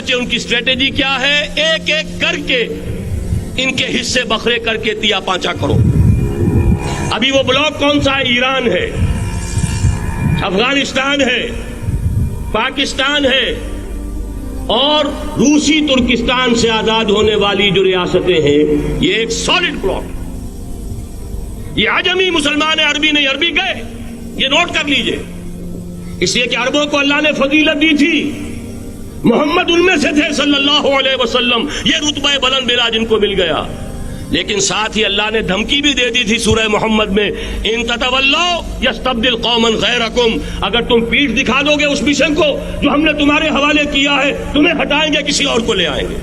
اگرچہ ان کی اسٹریٹجی کیا ہے، ایک ایک کر کے ان کے حصے بکھرے کر کے تیا پانچا کرو. ابھی وہ بلاک کون سا ہے؟ ایران ہے، افغانستان ہے، پاکستان ہے اور روسی ترکستان سے آزاد ہونے والی جو ریاستیں ہیں، یہ ایک سالڈ بلاک. یہ عجمی مسلمان عربی نہیں، عربی گئے، یہ نوٹ کر لیجئے. اس لیے کہ عربوں کو اللہ نے فضیلت دی تھی، محمد ان میں سے تھے صلی اللہ علیہ وسلم، یہ رتبہ بلند ملا جن کو مل گیا. لیکن ساتھ ہی اللہ نے دھمکی بھی دے دی تھی سورہ محمد میں، ان تتولوا یستبدل قوما غیرکم، اگر تم پیٹھ دکھا دو گے اس مشن کو جو ہم نے تمہارے حوالے کیا ہے، تمہیں ہٹائیں گے، کسی اور کو لے آئیں گے.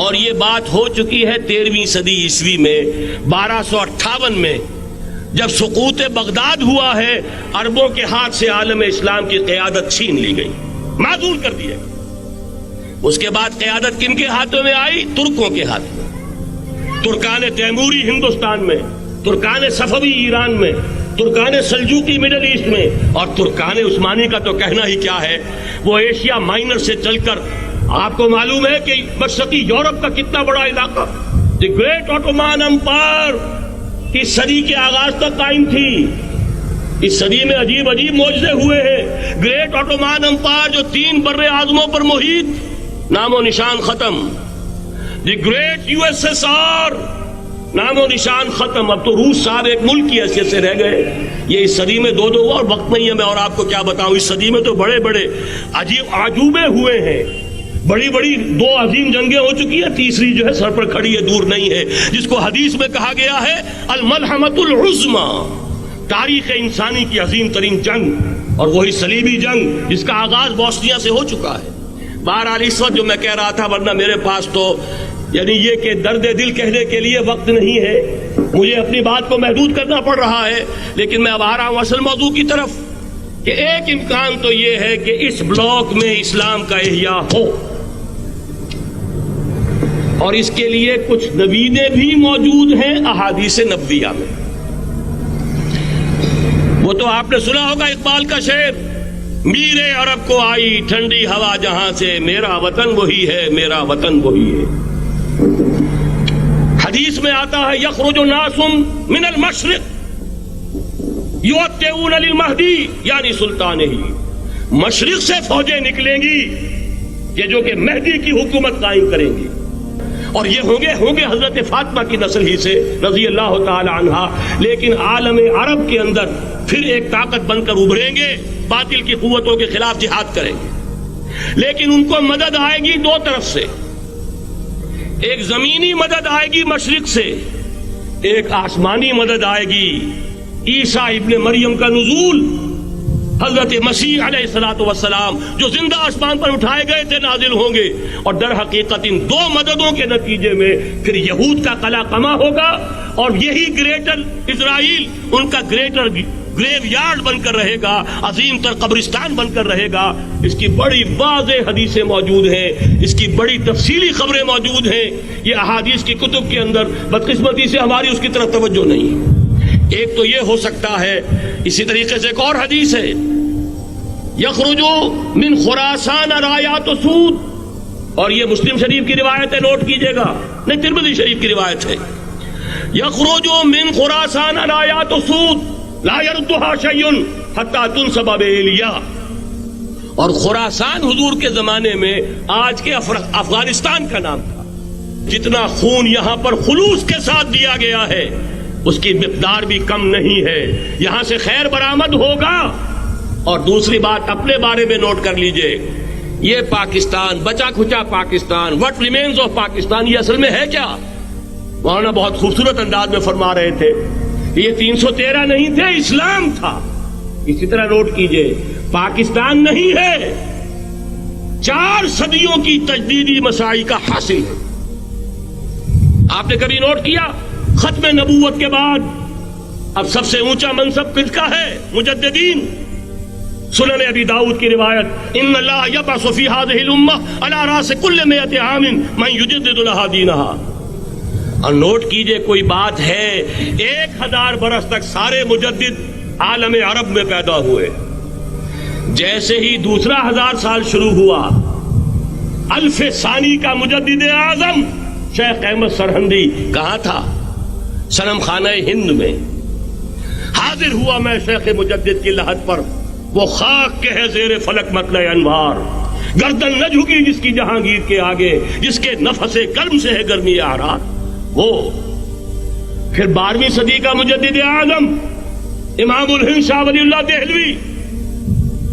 اور یہ بات ہو چکی ہے 13ویں صدی عیسوی میں، 1258 میں جب سقوط بغداد ہوا ہے، عربوں کے ہاتھ سے عالم اسلام کی قیادت چھین لی گئی، معزول کر دیا. اس کے بعد قیادت کن کے ہاتھوں میں آئی؟ ترکوں کے ہاتھ میں. ترکان تیموری ہندوستان میں، ترکان صفوی ایران میں، ترکان سلجوقی مڈل ایسٹ میں، اور ترکان عثمانی کا تو کہنا ہی کیا ہے. وہ ایشیا مائنر سے چل کر، آپ کو معلوم ہے کہ مشرقی یورپ کا کتنا بڑا علاقہ، دی گریٹ آٹومان امپائر اس صدی کے آغاز تک قائم تھی. اس صدی میں عجیب عجیب معجزے ہوئے ہیں. گریٹ آٹومان امپائر جو 3 بر اعظموں پر محیط، نام و نشان ختم. The great U S S R, نام و نشان ختم. اب تو روس صاحب ایک ملک کی حیثیت سے رہ گئے. یہ اس صدی میں 2 اور وقت نہیں ہے میں اور آپ کو کیا بتاؤں. اس صدی میں تو بڑے بڑے عجیب عجوبے ہوئے ہیں. بڑی بڑی 2 عظیم جنگیں ہو چکی ہیں، تیسری جو ہے سر پر کھڑی ہے، دور نہیں ہے، جس کو حدیث میں کہا گیا ہے الملحمۃ العظمی، تاریخ انسانی کی عظیم ترین جنگ، اور وہی صلیبی جنگ جس کا آغاز بوسنیا سے ہو چکا ہے. بہرحال اس وقت جو میں کہہ رہا تھا، ورنہ میرے پاس تو یعنی یہ کہ درد دل کہنے کے لیے وقت نہیں ہے، مجھے اپنی بات کو محدود کرنا پڑ رہا ہے. لیکن میں اب آ رہا ہوں اصل موضوع کی طرف، کہ ایک امکان تو یہ ہے کہ اس بلاک میں اسلام کا احیاء ہو، اور اس کے لیے کچھ نویدیں بھی موجود ہیں احادیث نبویہ میں. وہ تو آپ نے سنا ہوگا اقبال کا شعر، میرے عرب کو آئی ٹھنڈی ہوا جہاں سے، میرا وطن وہی ہے، میرا وطن وہی ہے. حدیث میں آتا ہے یخرج ناس من المشرق یؤتون للمہدی یعنی سلطان ہی، مشرق سے فوجیں نکلیں گی کہ جو کہ مہدی کی حکومت قائم کریں گی، اور یہ ہوں گے حضرت فاطمہ کی نسل ہی سے رضی اللہ تعالی عنہا. لیکن عالم عرب کے اندر پھر ایک طاقت بن کر ابھریں گے، باطل کی قوتوں کے خلاف جہاد کریں گے. لیکن ان کو مدد آئے گی 2 طرف سے، ایک زمینی مدد آئے گی مشرق سے، ایک آسمانی مدد آئے گی. عیسیٰ ابن مریم کا نزول، حضرت مسیح علیہ الصلوۃ والسلام جو زندہ آسمان پر اٹھائے گئے تھے، نازل ہوں گے. اور در حقیقت ان 2 مددوں کے نتیجے میں پھر یہود کا قلع قمع ہوگا، اور یہی گریٹر اسرائیل ان کا گریٹر گریو یارڈ بن کر رہے گا، عظیم تر قبرستان بن کر رہے گا. اس کی بڑی واضح حدیثیں موجود ہیں، اس کی بڑی تفصیلی خبریں موجود ہیں. یہ احادیث کی کتب کے اندر بدقسمتی سے ہماری اس کی طرف توجہ نہیں. ایک تو یہ ہو سکتا ہے. اسی طریقے سے ایک اور حدیث ہے، یخرج من خراسان رایات سود، اور یہ مسلم شریف کی روایت ہے، نوٹ کیجئے گا، نہیں ترمذی شریف کی روایت ہے. یخرج من خراسان رایات سود لا يردها شيء حتى تنصب بإيلیا. اور خراسان حضور کے زمانے میں آج کے افغانستان کا نام تھا. جتنا خون یہاں پر خلوص کے ساتھ دیا گیا ہے اس کی مقدار بھی کم نہیں ہے. یہاں سے خیر برآمد ہوگا. اور دوسری بات اپنے بارے میں نوٹ کر لیجئے، یہ پاکستان، بچا کھچا Pakistan, what remains of Pakistan, یہ اصل میں ہے کیا؟ مولانا بہت خوبصورت انداز میں فرما رہے تھے، یہ 313 نہیں تھے، اسلام تھا. اسی طرح نوٹ کیجئے، پاکستان نہیں ہے، 4 صدیوں کی تجدیدی مساعی کا حاصل ہے. آپ نے کبھی نوٹ کیا ختم نبوت کے بعد اب سب سے اونچا منصب کس کا ہے؟ مجددین. سنن ابی داؤد کی روایت، ان اللہ یبعث فی هذه الامہ علی راس کل 100 عام من یجدد لها دینها. اور نوٹ کیجئے کوئی بات ہے، 1000 برس تک سارے مجدد عالم عرب میں پیدا ہوئے. جیسے ہی دوسرا 1000 سال شروع ہوا الف ثانی کا مجدد اعظم شیخ احمد سرہندی کہاں تھا؟ صنم خانہ ہند میں حاضر ہوا میں شیخ مجدد کی لحد پر، وہ خاک کے ہے زیر فلک مطلع انوار، گردن نہ جھکی جس کی جہانگیر کے آگے، جس کے نفس گرم سے ہے گرمی آرات وہ۔ پھر 12ویں صدی کا مجدد اعظم امام الہند شاہ ولی اللہ دہلوی،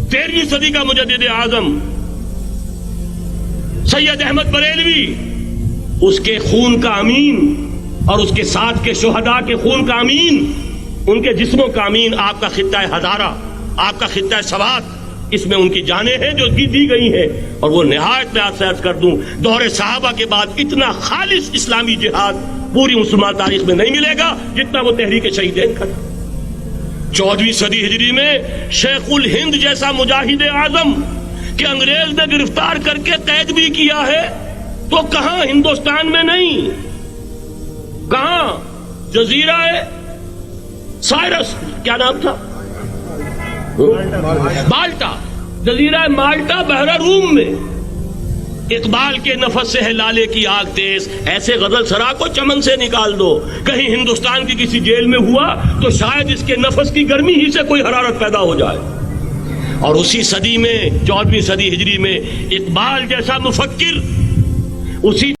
13ویں صدی کا مجدد اعظم سید احمد بریلوی، اس کے خون کا امین اور اس کے ساتھ کے شہداء کے خون کا امین، ان کے جسموں کا امین آپ کا خطہ ہزارہ، آپ کا خطہ سوات، اس میں ان کی جانیں ہیں جو دی گئی ہیں۔ اور وہ نہایت میں آپ سے عرض کر دوں، دور صحابہ کے بعد اتنا خالص اسلامی جہاد پوری مسلمان تاریخ میں نہیں ملے گا جتنا وہ تحریک شہیدین کا تھا۔ 14ویں صدی ہجری میں شیخ الہند جیسا مجاہد اعظم کہ انگریز نے گرفتار کر کے قید بھی کیا ہے، تو کہاں ہندوستان میں نہیں، کہاں جزیرہ سائرس، کیا نام تھا، مالٹا، جزیرہ مالٹا بحر روم میں، اقبال کے نفس سے ہے لالے کی آگ تیز، ایسے غزل سرا کو چمن سے نکال دو، کہیں ہندوستان کی کسی جیل میں ہوا تو شاید اس کے نفس کی گرمی ہی سے کوئی حرارت پیدا ہو جائے۔ اور اسی صدی میں 14ویں صدی ہجری میں اقبال جیسا مفکر، اسی